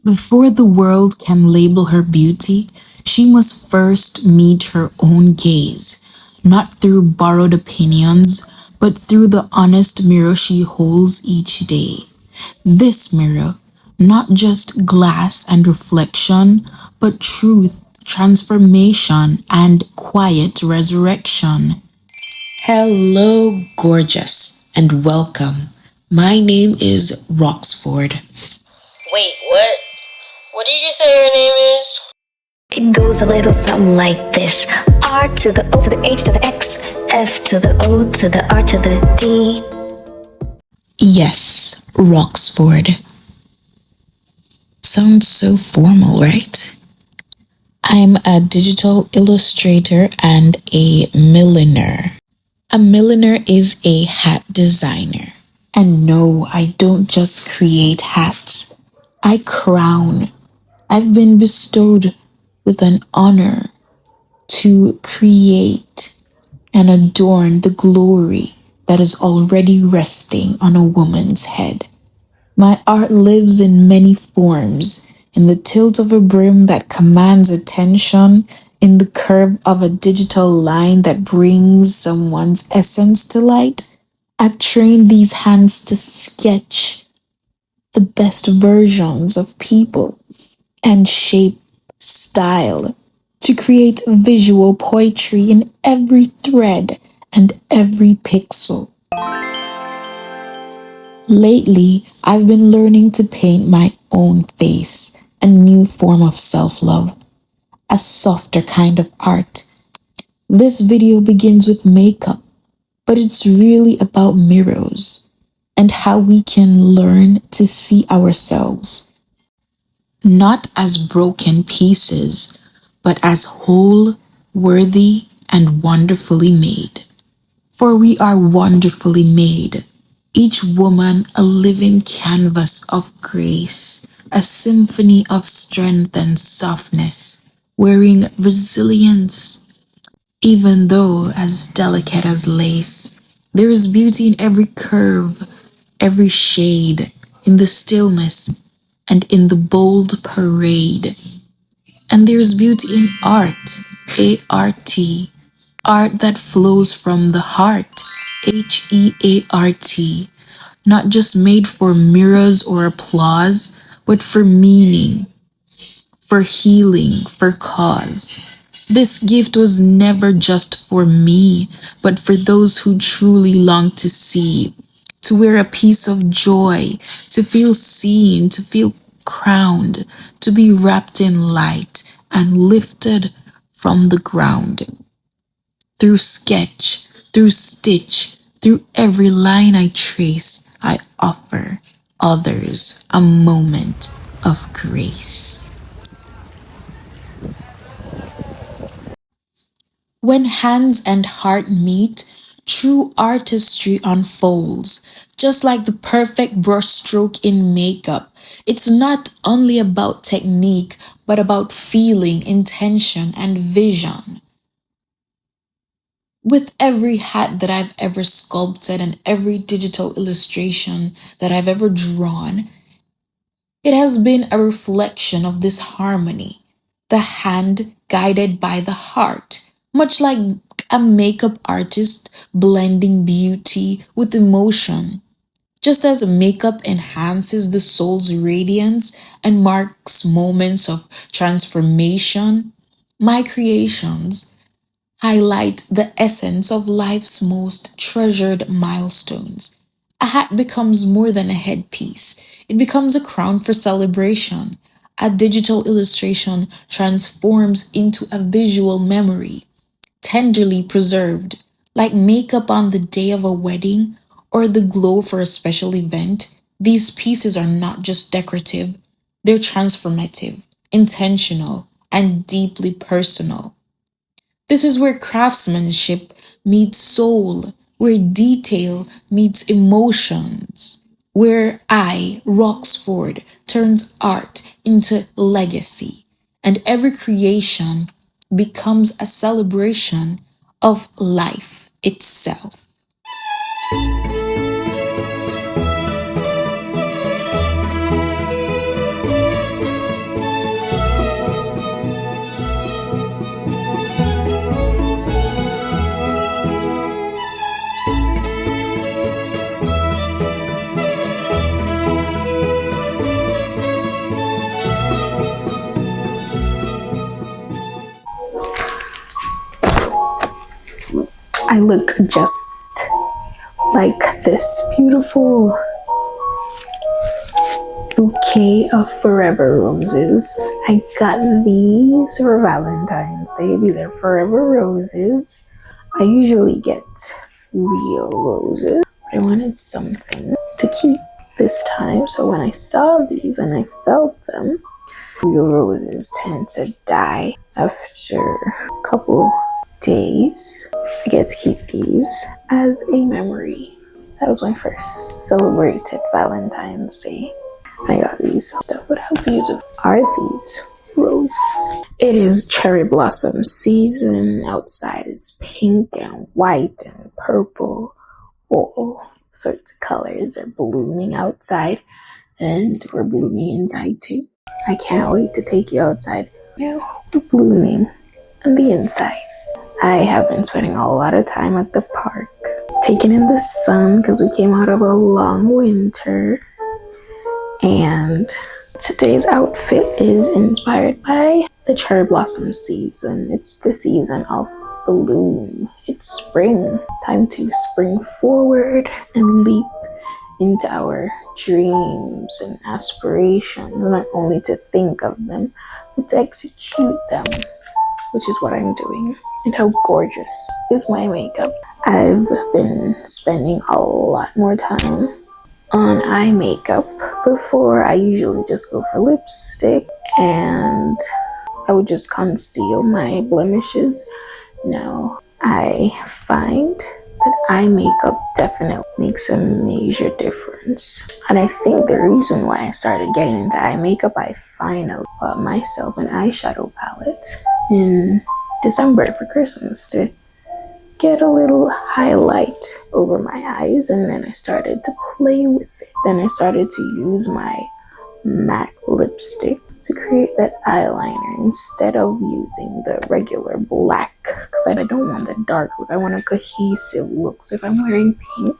Before the world can label her beauty, she must first meet her own gaze, not through borrowed opinions, but through the honest mirror she holds each day. This mirror, not just glass and reflection, but truth, transformation, and quiet resurrection. Hello, gorgeous, and welcome. My name is Rohxford. Wait, what? What did you say your name is? It goes a little something like this: R to the O to the H to the X, F to the O to the R to the D. Yes, Rohxford. Sounds so formal, right? I'm a digital illustrator and a milliner. A milliner is a hat designer. And no, I don't just create hats. I crown. I've been bestowed with an honor to create and adorn the glory that is already resting on a woman's head. My art lives in many forms, in the tilt of a brim that commands attention, in the curve of a digital line that brings someone's essence to light. I've trained these hands to sketch the best versions of people and shape style to create visual poetry in every thread and every pixel. Lately, I've been learning to paint my own face, a new form of self love, a softer kind of art. This video begins with makeup, but it's really about mirrors and how we can learn to see ourselves, not as broken pieces, but as whole, worthy, and wonderfully made. For we are wonderfully made, each woman a living canvas of grace, a symphony of strength and softness, wearing resilience, even though as delicate as lace. There is beauty in every curve, every shade, in the stillness, and in the bold parade. And there is beauty in art, A-R-T, art that flows from the heart, Heart, not just made for mirrors or applause, but for meaning, for healing, for cause. This gift was never just for me, but for those who truly long to see, to wear a piece of joy, to feel seen, to feel crowned, to be wrapped in light and lifted from the ground. Through sketch, through stitch, through every line I trace, I offer others a moment of grace. When hands and heart meet, true artistry unfolds. Just like the perfect brushstroke in makeup, it's not only about technique, but about feeling, intention, and vision. With every hat that I've ever sculpted and every digital illustration that I've ever drawn, it has been a reflection of this harmony, the hand guided by the heart, much like a makeup artist blending beauty with emotion. Just as makeup enhances the soul's radiance and marks moments of transformation, my creations highlight the essence of life's most treasured milestones. A hat becomes more than a headpiece, it becomes a crown for celebration. A digital illustration transforms into a visual memory, tenderly preserved, like makeup on the day of a wedding or the glow for a special event. These pieces are not just decorative, they're transformative, intentional, and deeply personal. This is where craftsmanship meets soul, where detail meets emotions, where Rohxford, turns art into legacy, and every creation becomes a celebration of life itself. I look just like this beautiful bouquet of forever roses. I got these for Valentine's Day. These are forever roses. I usually get real roses, but I wanted something to keep this time. So when I saw these and I felt them, real roses tend to die after a couple days. I get to keep these as a memory. That was my first celebrated Valentine's Day. I got these stuff, but how beautiful are these roses? It is cherry blossom season. Outside is pink and white and purple. All sorts of colors are blooming outside, and we're blooming inside too. I can't wait to take you outside. Now, we're blooming on the inside. I have been spending a lot of time at the park, taking in the sun because we came out of a long winter. And today's outfit is inspired by the cherry blossom season. It's the season of bloom. It's spring. Time to spring forward and leap into our dreams and aspirations. Not only to think of them, but to execute them, which is what I'm doing. And how gorgeous is my makeup. I've been spending a lot more time on eye makeup. Before, I usually just go for lipstick and I would just conceal my blemishes. Now, I find that eye makeup definitely makes a major difference. And I think the reason why I started getting into eye makeup, I finally bought myself an eyeshadow palette in December for Christmas to get a little highlight over my eyes, and then I started to play with it. Then I started to use my matte lipstick to create that eyeliner instead of using the regular black, because I don't want the dark look. I want a cohesive look. So if I'm wearing pink,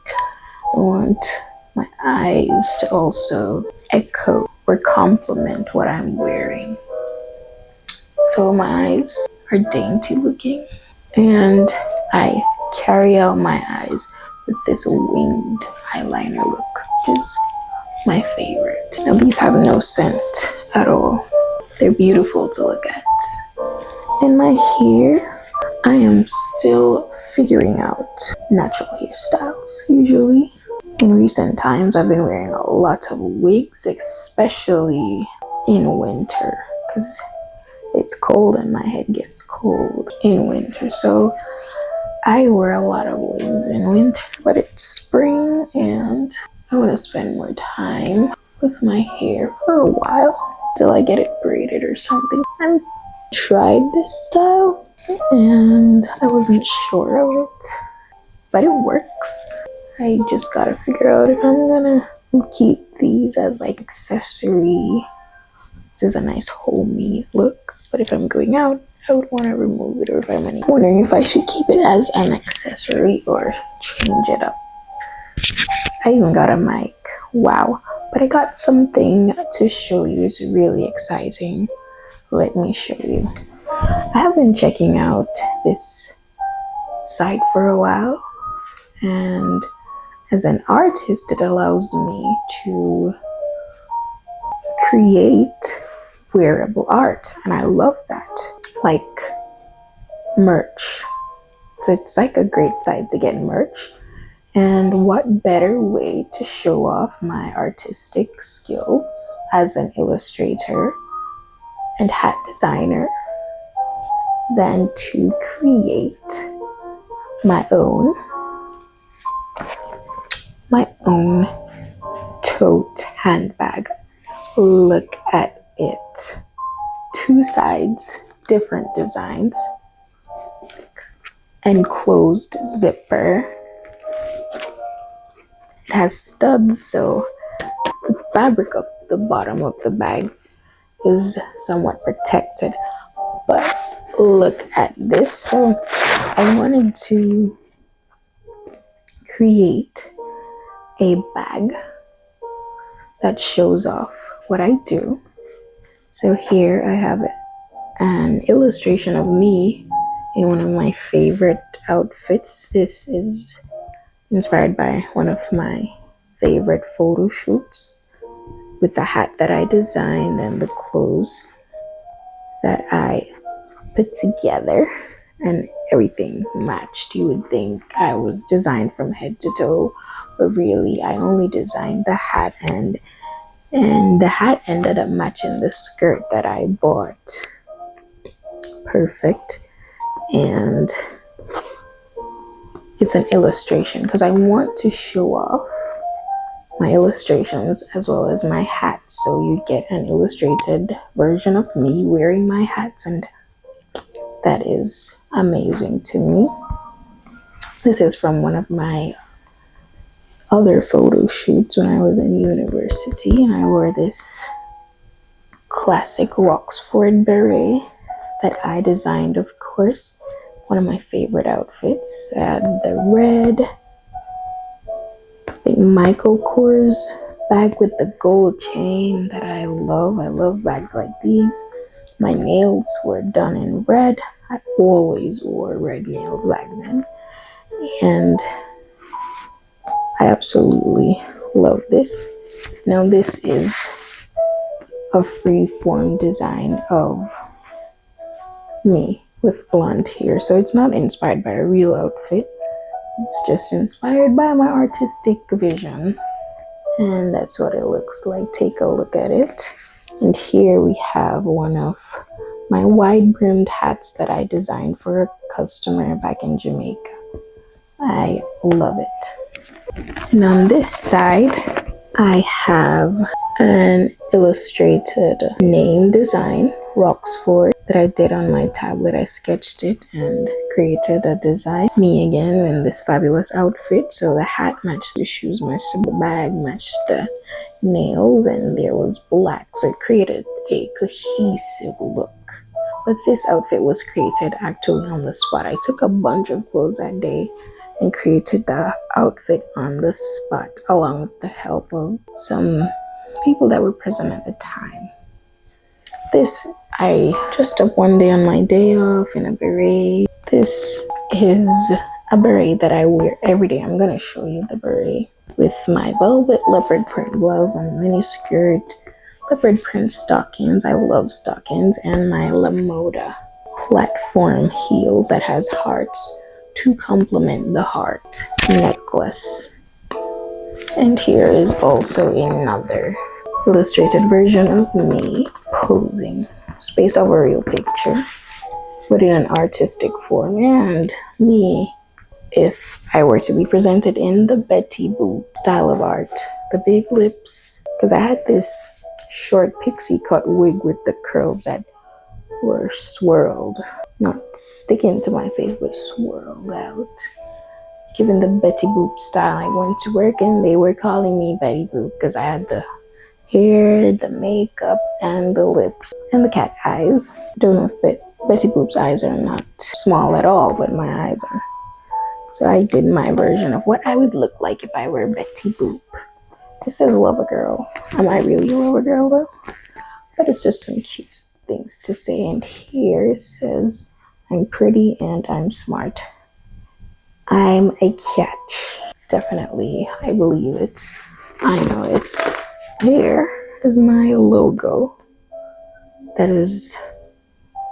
I want my eyes to also echo or complement what I'm wearing. So my eyes are dainty looking, and I carry out my eyes with this winged eyeliner look, which is my favorite. Now these have no scent at all. They're beautiful to look at. In my hair, I am still figuring out natural hairstyles. Usually, in recent times, I've been wearing a lot of wigs, especially in winter, because it's cold and my head gets cold in winter. So I wear a lot of wigs in winter, but it's spring and I want to spend more time with my hair for a while till I get it braided or something. I tried this style and I wasn't sure of it, but it works. I just gotta figure out if I'm gonna keep these as like accessory. This is a nice homey look, but if I'm going out, I would want to remove it, or if I'm wondering if I should keep it as an accessory or change it up. I even got a mic. Wow. But I got something to show you. It's really exciting. Let me show you. I have been checking out this site for a while, and as an artist, it allows me to create wearable art, and I love that. Like merch. So it's like a great site to get merch. And what better way to show off my artistic skills as an illustrator and hat designer than to create my own tote handbag. Look at it. 2 sides, different designs, enclosed zipper. It has studs, so the fabric of the bottom of the bag is somewhat protected. But look at this. So I wanted to create a bag that shows off what I do. So here I have an illustration of me in one of my favorite outfits. This is inspired by one of my favorite photo shoots with the hat that I designed and the clothes that I put together, and everything matched. You would think I was designed from head to toe, but really I only designed the hat, and the hat ended up matching the skirt that I bought. Perfect. And it's an illustration because I want to show off my illustrations as well as my hats, so you get an illustrated version of me wearing my hats, and that is amazing to me. This is from one of my other photo shoots when I was in university, and I wore this classic Rohxford beret that I designed, of course. One of my favorite outfits. I had the red, I think Michael Kors bag with the gold chain that I love. I love bags like these. My nails were done in red. I always wore red nails back then. And I absolutely love this. Now this is a free form design of me with blonde hair. So it's not inspired by a real outfit. It's just inspired by my artistic vision. And that's what it looks like. Take a look at it. And here we have one of my wide brimmed hats that I designed for a customer back in Jamaica. I love it. And on this side, I have an illustrated name design, Rohxford, that I did on my tablet. I sketched it and created a design. Me again in this fabulous outfit. So the hat matched the shoes, matched the bag, matched the nails, and there was black. So it created a cohesive look. But this outfit was created actually on the spot. I took a bunch of clothes that day and created the outfit on the spot along with the help of some people that were present at the time. This I dressed up one day on my day off in a beret. This is a beret that I wear every day. I'm gonna show you the beret with my velvet leopard print blouse and mini skirt, leopard print stockings. I love stockings, and my Lamoda platform heels that has hearts to complement the heart necklace. And here is also another illustrated version of me posing. It's based off a real picture, but in an artistic form. And me, if I were to be presented in the Betty Boop style of art, the big lips, because I had this short pixie cut wig with the curls that were swirled, not sticking to my face, but swirled out. Given the Betty Boop style, I went to work and they were calling me Betty Boop because I had the hair, the makeup, and the lips, and the cat eyes. Don't know if Betty Boop's eyes are not small at all, but my eyes are. So I did my version of what I would look like if I were Betty Boop. It says love a girl. Am I really a lover girl though? But it's just some cute things to say. And here it says, I'm pretty and I'm smart. I'm a catch. Definitely, I believe it. I know it's. Here is my logo that is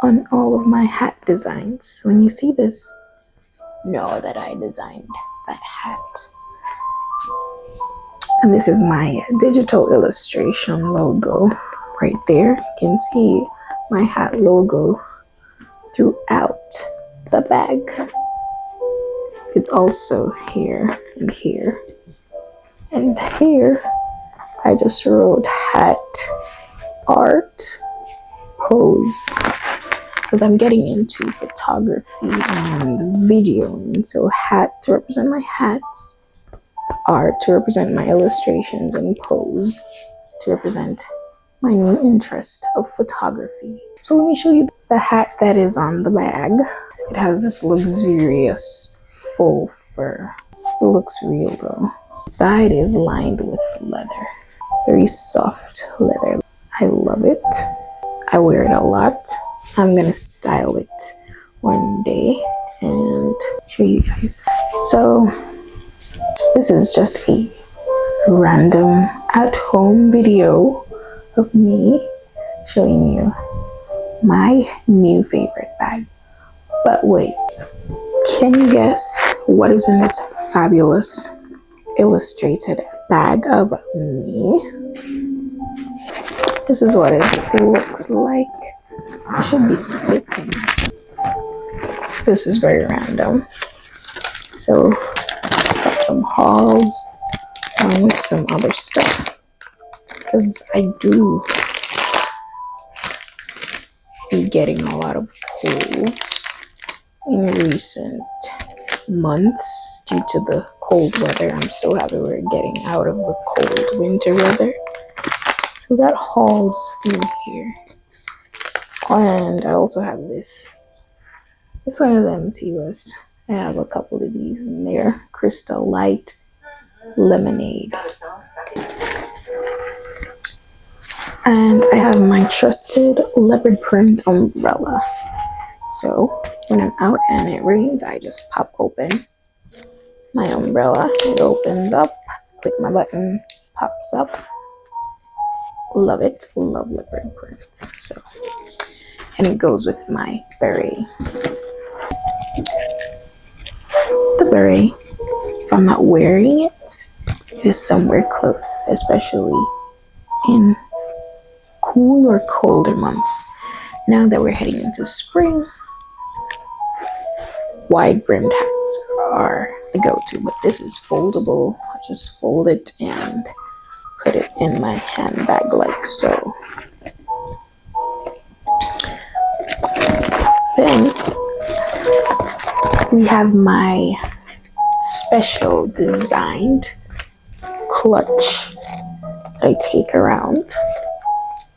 on all of my hat designs. When you see this, know that I designed that hat. And this is my digital illustration logo right there. You can see my hat logo throughout the bag. It's also here and here. And here, I just wrote hat, art, pose. Because I'm getting into photography and videoing. So hat to represent my hats, art to represent my illustrations, and pose to represent my new interest of photography. So let me show you the hat that is on the bag. It has this luxurious faux fur. It looks real though. The side is lined with leather. Very soft leather. I love it. I wear it a lot. I'm gonna style it one day and show you guys. So this is just a random at-home video of me showing you my new favorite bag. But wait, can you guess what is in this fabulous illustrated bag of me? This is what it looks like. I should be sitting. This is very random. So, got some hauls along with some other stuff. Because I do be getting a lot of colds in recent months due to the cold weather. I'm so happy we're getting out of the cold winter weather. So we got hauls in here. And I also have this. It's one of them Tiwas. I have a couple of these in there. Crystal Light Lemonade. And I have my trusted leopard print umbrella. So when I'm out and it rains, I just pop open my umbrella. It opens up, click my button, pops up. Love it. Love leopard prints. So, and it goes with my beret. The beret, if I'm not wearing it, it is somewhere close, especially in cool or colder months. Now that we're heading into spring, wide brimmed hats are the go-to, but this is foldable. I just fold it and put it in my handbag like so. Then we have my special designed clutch that I take around.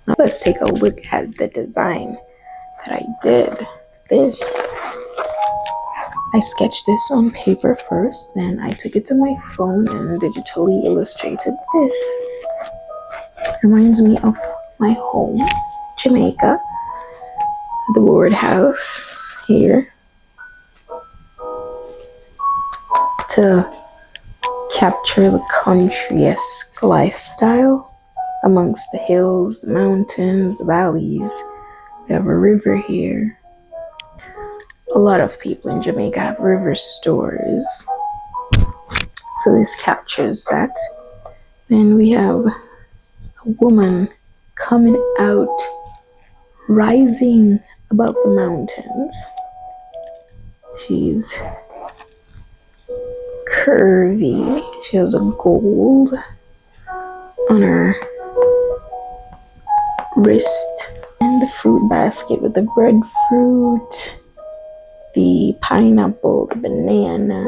Now let's take a look at the design that I did. This, I sketched this on paper first, then I took it to my phone and digitally illustrated this. Reminds me of my home, Jamaica, the Ward House here, to capture the country-esque lifestyle amongst the hills, the mountains, the valleys. We have a river here. A lot of people in Jamaica have river stores, so this captures that. Then we have a woman coming out, rising above the mountains. She's curvy. She has a gold on her wrist, and the fruit basket with the breadfruit, the pineapple, the banana,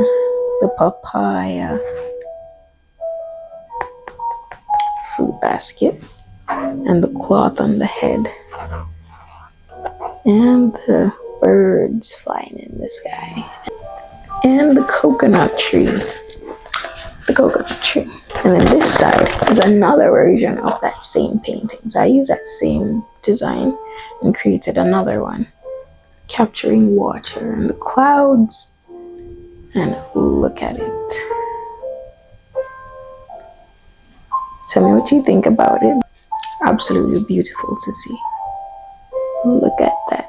the papaya. Fruit basket, and the cloth on the head, and the birds flying in the sky, and the coconut tree. And then this side is another version of that same painting. So I used that same design and created another one, capturing water and the clouds. And look at it. Tell me what you think about it. It's absolutely beautiful to see. Look at that.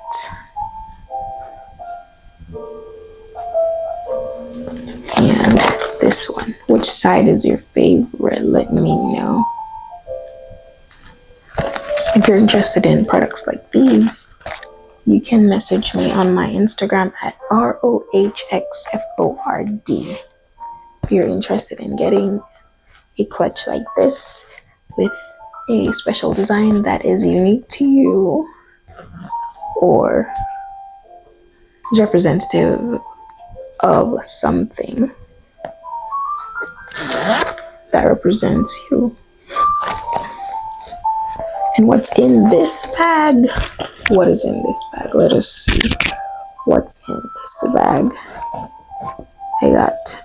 And this one. Which side is your favorite? Let me know. If you're interested in products like these, you can message me on my Instagram at ROHXFORD. If you're interested in getting a clutch like this with a special design that is unique to you or is representative of something that represents you. And what's in this bag? What is in this bag? Let us see what's in this bag. I got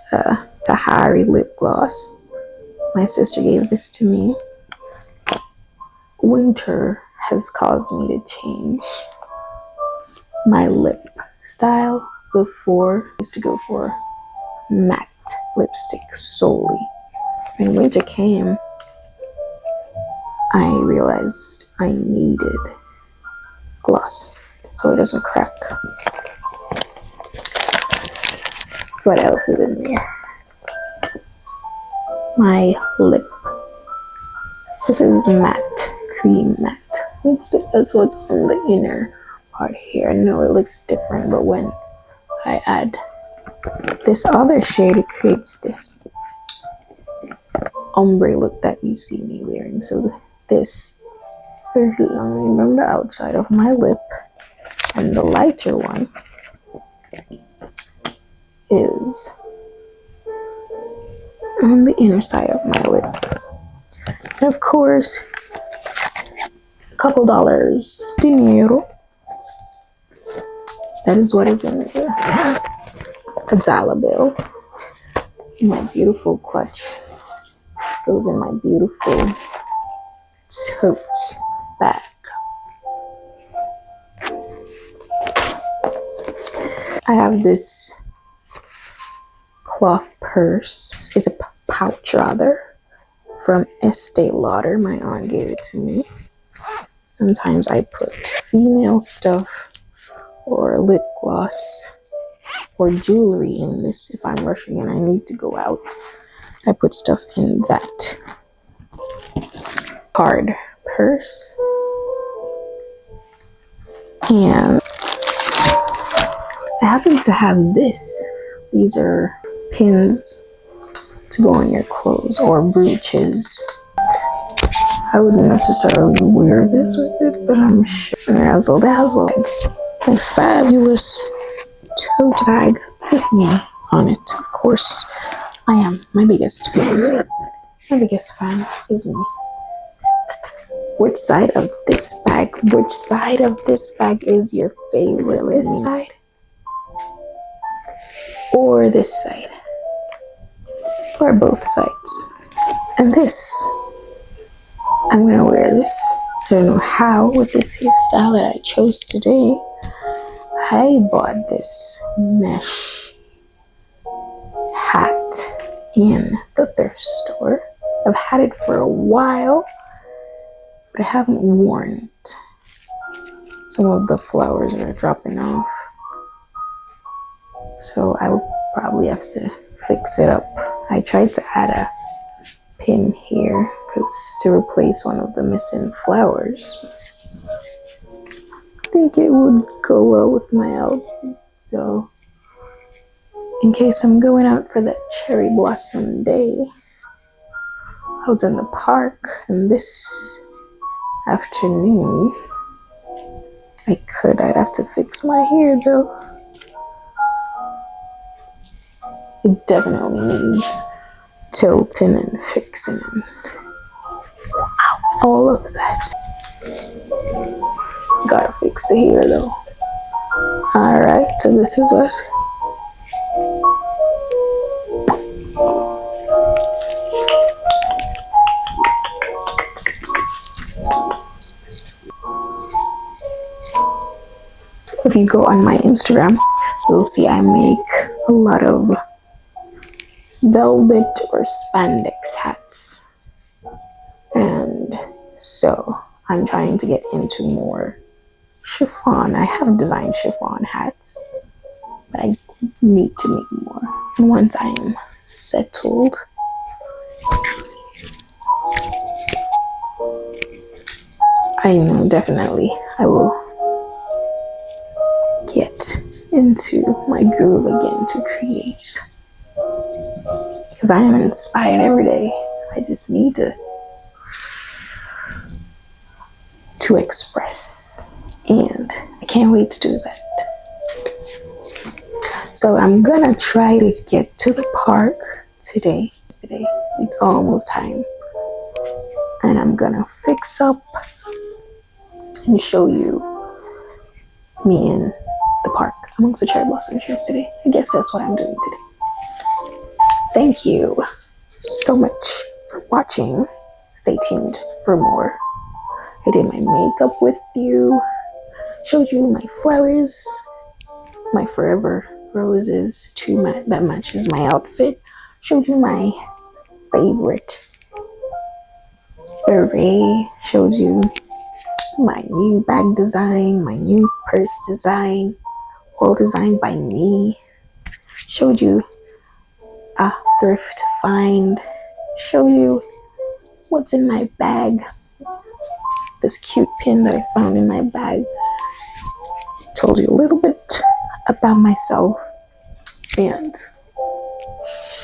Tahari lip gloss. My sister gave this to me. Winter has caused me to change my lip style before. I used to go for matte lipstick solely. When winter came, I realized I needed gloss so it doesn't crack. What else is in there? My lip. This is matte, cream matte lipstick. That's what's on the inner part here. I know it looks different, but when I add this other shade, it creates this ombre look that you see me wearing. So this is line on the outside of my lip, and the lighter one is on the inner side of my lip. And of course, a couple dollars, dinero. That is what is in there. A dollar bill. My beautiful clutch goes in my beautiful tote bag. I have this cloth purse. It's a pouch rather, from Estee Lauder. My aunt gave it to me. Sometimes I put female stuff or lip gloss or jewelry in this if I'm rushing and I need to go out. I put stuff in that card purse. And I happen to have this. These are pins to go on your clothes or brooches. I wouldn't necessarily wear this with it, but I'm sure. Razzle dazzle. My fabulous tote bag with me on it. Of course, I am my biggest fan. My biggest fan is me. Which side of this bag? Which side of this bag is your favorite? This side or this side? Or both sides? And this, I'm gonna wear this. I don't know how with this hairstyle that I chose today. I bought this mesh hat in the thrift store. I've had it for a while, but I haven't worn it. Some of the flowers are dropping off, so I will probably have to fix it up. I tried to add a pin here to replace one of the missing flowers. I think it would go well with my outfit. So in case I'm going out for that cherry blossom day out in the park, and this afternoon I'd have to fix my hair though. It definitely needs tilting and fixing and all of that. Gotta fix the hair though. Alright, so this is what if you go on my Instagram, you'll see I make a lot of velvet or spandex hats. And so I'm trying to get into more chiffon. I have designed chiffon hats, but I need to make more. And once I'm settled, I know definitely I will get into my groove again to create. Because I am inspired every day. I just need to express. And I can't wait to do that. So I'm gonna try to get to the park today. It's almost time. And I'm gonna fix up and show you me in the park amongst the cherry blossom trees today. I guess that's what I'm doing today. Thank you so much for watching. Stay tuned for more. I did my makeup with you, showed you my flowers, my forever roses that matches my outfit. Showed you my favorite beret. Showed you my new bag design, my new purse design, all designed by me. Showed you a thrift find. Showed you what's in my bag. This cute pin that I found in my bag. Told you a little bit about myself and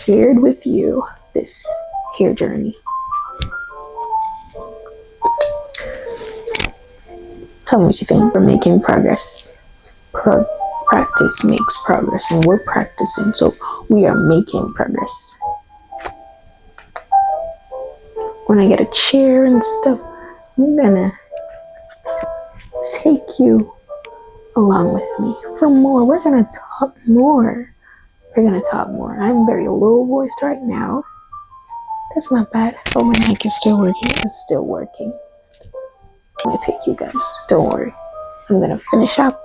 shared with you this hair journey. Tell me what you think. We're making progress. Practice makes progress, and we're practicing, so we are making progress. When I get a chair and stuff, I'm gonna take you along with me for more. We're gonna talk more. I'm very low voiced right now. That's not bad. Oh, my mic is still working. It's still working. I'm gonna take you guys. Don't worry. I'm gonna finish up.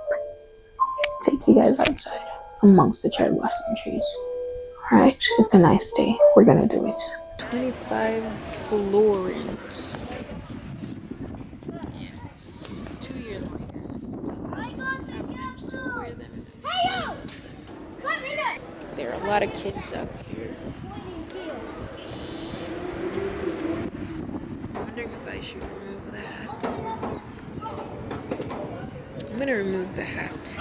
Take you guys outside amongst the cherry blossom trees. Alright, it's a nice day. We're gonna do it. 25 florins. It's 2 years later. I'm still wear them. There are a lot of kids out here. I'm wondering if I should remove the hat. I'm gonna remove the hat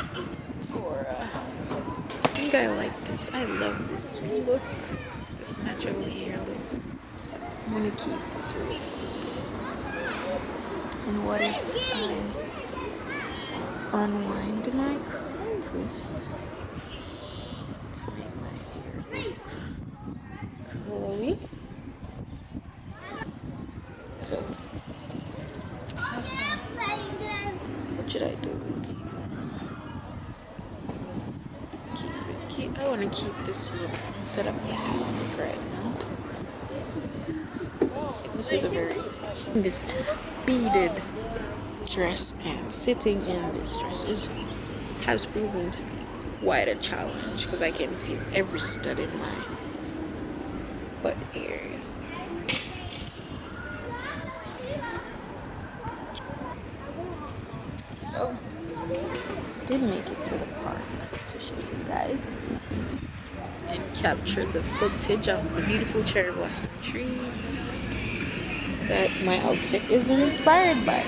for I think I like this. I love this look. This natural hair look. I'm gonna keep this look. And what if I unwind my curl twists to make my hair curly? So, what should I do with these ones? I want to keep this look instead of the hat look right now. This is this beaded dress, and sitting in this dress has proven to be quite a challenge because I can feel every stud in my butt area. So, did make it to the park to show you guys and capture the footage of the beautiful cherry blossom trees that my outfit is inspired by.